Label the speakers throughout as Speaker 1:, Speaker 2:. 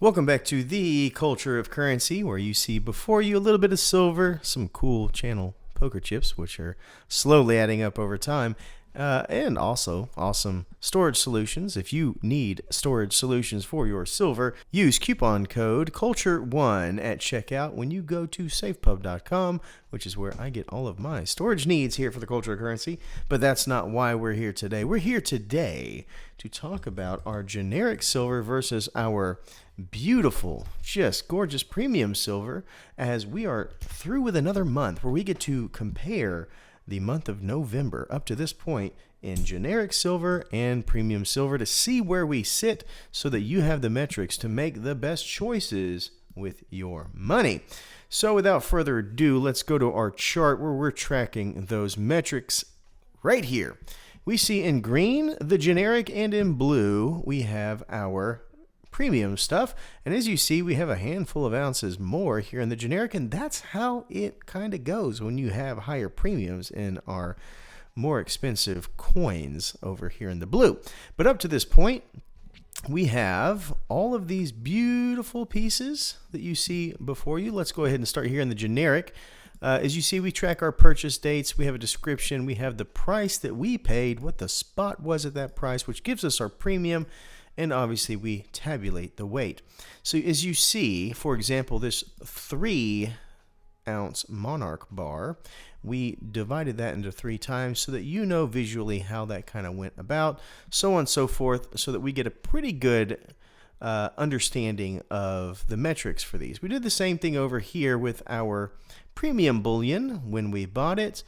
Speaker 1: Welcome back to the Culture of Currency, where you see before you a little bit of silver, some cool channel poker chips, which are slowly adding up over time, and also awesome storage solutions. If you need storage solutions for your silver, use coupon code CULTURE1 at checkout when you go to safepub.com, which is where I get all of my storage needs here for the Culture of Currency. But that's not why we're here today. We're here today to talk about our generic silver versus our beautiful, just gorgeous premium silver, as we are through with another month where we get to compare the month of November up to this point in generic silver and premium silver to see where we sit so that you have the metrics to make the best choices with your money. So without further ado, let's go to our chart where we're tracking those metrics right here. We see in green the generic, and in blue we have our premium stuff. And as you see, we have a handful of ounces more here in the generic, and that's how it kind of goes when you have higher premiums in our more expensive coins over here in the blue. But up to this point, we have all of these beautiful pieces that you see before you. Let's go ahead and start here in the generic. As you see, we track our purchase dates, we have a description, we have the price that we paid, what the spot was at that price, which gives us our premium, and obviously we tabulate the weight. So as you see, for example, this 3-ounce Monarch bar, we divided that into 3 times so that you know visually how that kind of went about, so on and so forth, so that we get a pretty good understanding of the metrics for these. We did the same thing over here with our premium bullion when we bought it.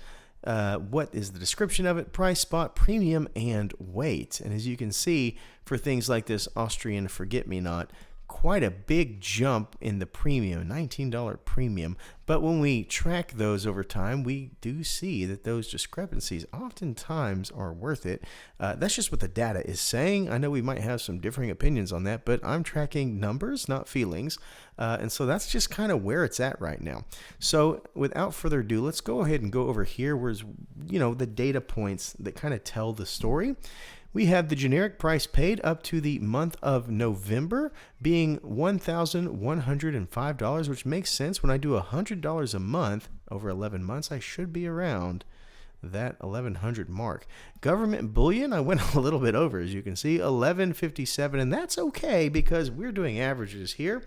Speaker 1: What is the description of it? Price, spot, premium, and weight. And as you can see, for things like this Austrian forget-me-not, quite a big jump in the premium, $19 premium. But when we track those over time, we do see that those discrepancies oftentimes are worth it. That's just what the data is saying. I know we might have some differing opinions on that, but I'm tracking numbers, not feelings. And so that's just kind of where it's at right now. So without further ado, let's go ahead and go over here where's, the data points that kind of tell the story. We have the generic price paid up to the month of November being $1,105, which makes sense. When I do $100 a month over 11 months, I should be around that 1100 mark. Government bullion, I went a little bit over, as you can see, 1157, and that's okay because we're doing averages here.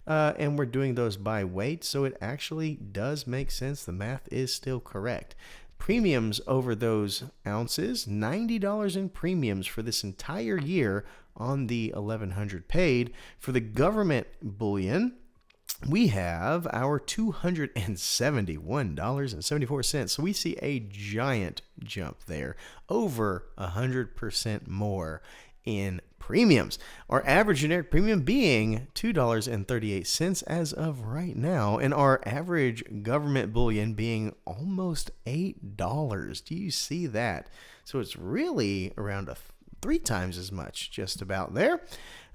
Speaker 1: And we're doing those by weight, so it actually does make sense. The math is still correct. Premiums over those ounces, $90 in premiums for this entire year on the 1100 paid. For the government bullion, we have our $271.74. So we see a giant jump there, over 100% more in premiums. Our average generic premium being $2.38 as of right now, and our average government bullion being almost $8. Do you see that? So it's really around 3 times as much, just about there.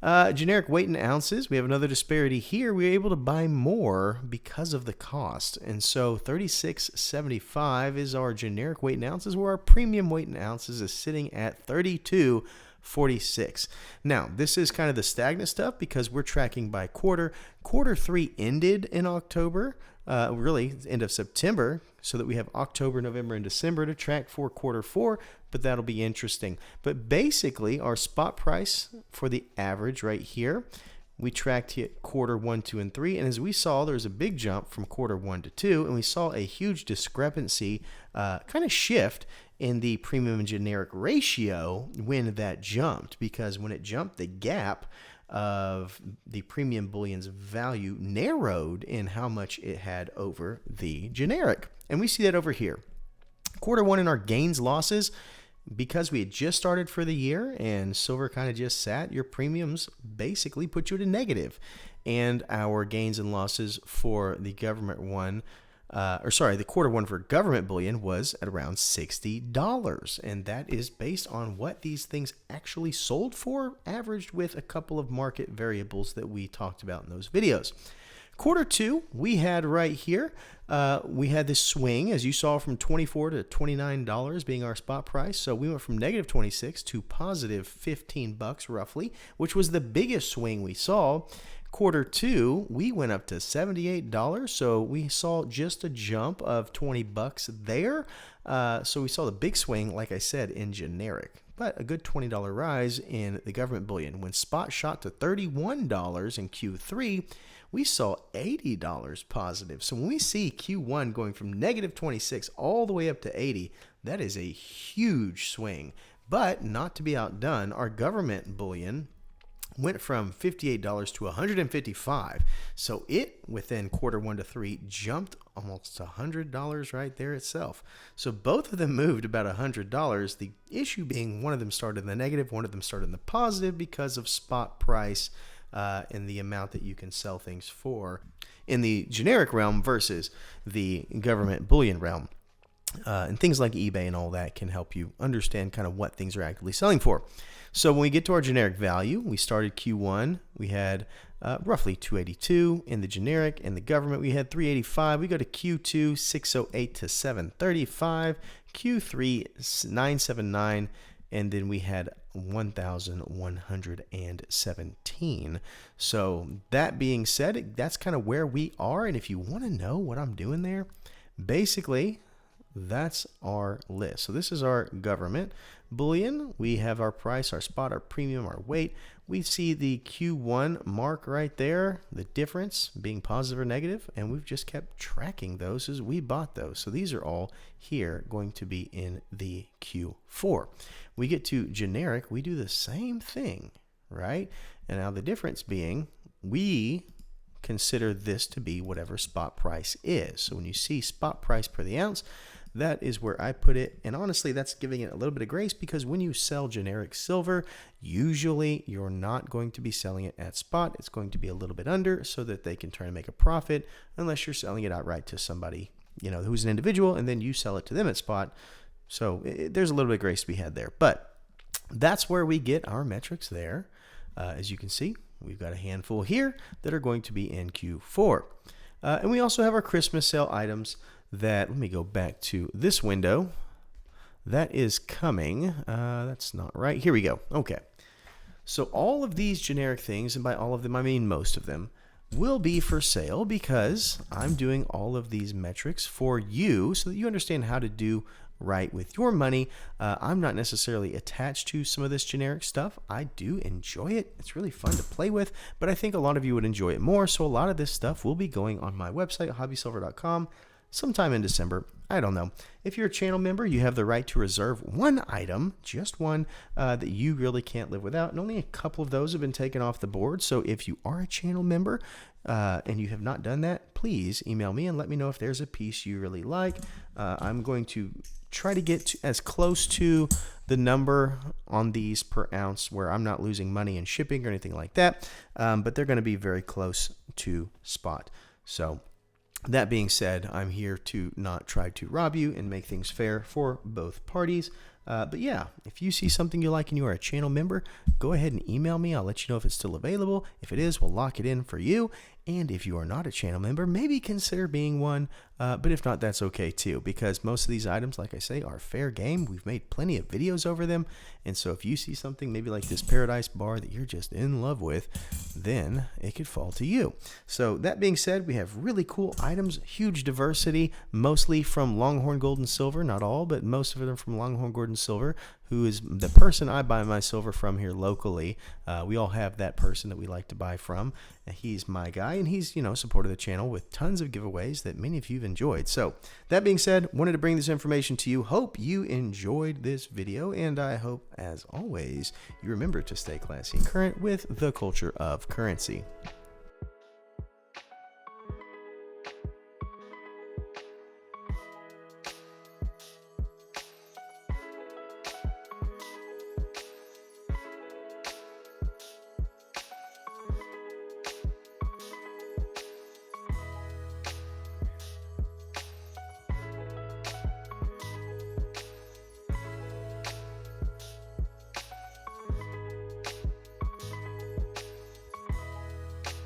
Speaker 1: Generic weight in ounces, we have another disparity here. We're able to buy more because of the cost, and so $36.75 is our generic weight in ounces, where our premium weight in ounces is sitting at $32.46. Now, this is kind of the stagnant stuff because we're tracking by quarter. Quarter 3 ended in October, really end of September, so that we have October, November, and December to track for quarter 4, but that'll be interesting. But basically, our spot price for the average right here, we tracked hit quarter 1, 2, and 3, and as we saw, there was a big jump from quarter 1 to 2, and we saw a huge discrepancy, kind of shift in the premium and generic ratio when that jumped, because when it jumped, the gap of the premium bullion's value narrowed in how much it had over the generic. And we see that over here. Quarter 1 in our gains losses, because we had just started for the year and silver kind of just sat, your premiums basically put you at a negative. And our gains and losses for the government one, the quarter 1 for government bullion was at around $60. And that is based on what these things actually sold for, averaged with a couple of market variables that we talked about in those videos. Quarter 2, we had right here, we had this swing, as you saw, from $24 to $29 being our spot price. So we went from negative 26 to positive $15 roughly, which was the biggest swing we saw. Quarter two, we went up to $78, so we saw just a jump of 20 bucks there. So we saw the big swing, like I said, in generic, but a good $20 rise in the government bullion. When spot shot to $31 in Q3, we saw $80 positive. So when we see Q1 going from negative 26 all the way up to 80, that is a huge swing. But not to be outdone, our government bullion went from $58 to $155. So it, within quarter 1 to 3, jumped almost $100 right there itself. So both of them moved about $100. The issue being one of them started in the negative, one of them started in the positive because of spot price and the amount that you can sell things for in the generic realm versus the government bullion realm. And things like eBay and all that can help you understand kind of what things are actively selling for. So when we get to our generic value, we started Q1, we had roughly 282 in the generic. In the government, we had 385. We go to Q2, 608 to 735. Q3, 979. And then we had 1,117. So that being said, that's kind of where we are. And if you want to know what I'm doing there, basically, that's our list. So this is our government bullion. We have our price, our spot, our premium, our weight. We see the Q1 mark right there, the difference being positive or negative, and we've just kept tracking those as we bought those. So these are all here going to be in the Q4. We get to generic, we do the same thing, right? And now the difference being we consider this to be whatever spot price is. So when you see spot price per the ounce, that is where I put it. And honestly, that's giving it a little bit of grace because when you sell generic silver, usually you're not going to be selling it at spot. It's going to be a little bit under so that they can try to make a profit unless you're selling it outright to somebody, who's an individual, and then you sell it to them at spot. So there's a little bit of grace to be had there. But that's where we get our metrics there. As you can see, we've got a handful here that are going to be in Q4. And we also have our Christmas sale items that, let me go back to this window. That is coming. That's not right. Here we go. Okay. So all of these generic things, and by all of them, I mean most of them, will be for sale because I'm doing all of these metrics for you so that you understand how to do right with your money. I'm not necessarily attached to some of this generic stuff. I do enjoy it. It's really fun to play with, but I think a lot of you would enjoy it more. So a lot of this stuff will be going on my website, hobbysilver.com, sometime in December. I don't know. If you're a channel member, you have the right to reserve one item, just one, that you really can't live without. And only a couple of those have been taken off the board. So if you are a channel member and you have not done that, please email me and let me know if there's a piece you really like. I'm going to try to get as close to the number on these per ounce where I'm not losing money in shipping or anything like that. But they're going to be very close to spot. So that being said, I'm here to not try to rob you and make things fair for both parties. But yeah, if you see something you like and you are a channel member, go ahead and email me. I'll let you know if it's still available. If it is, we'll lock it in for you. And if you are not a channel member, maybe consider being one. But if not, that's okay too, because most of these items, like I say, are fair game. We've made plenty of videos over them. And so if you see something maybe like this Paradise bar that you're just in love with, then it could fall to you. So that being said, we have really cool items, huge diversity, mostly from Longhorn Gold and Silver. Not all, but most of them from Longhorn Gold and Silver, who is the person I buy my silver from here locally. We all have that person that we like to buy from. He's my guy, and he's, supported the channel with tons of giveaways that many of you have enjoyed. So that being said, wanted to bring this information to you. Hope you enjoyed this video, and I hope, as always, you remember to stay classy and current with the culture of currency.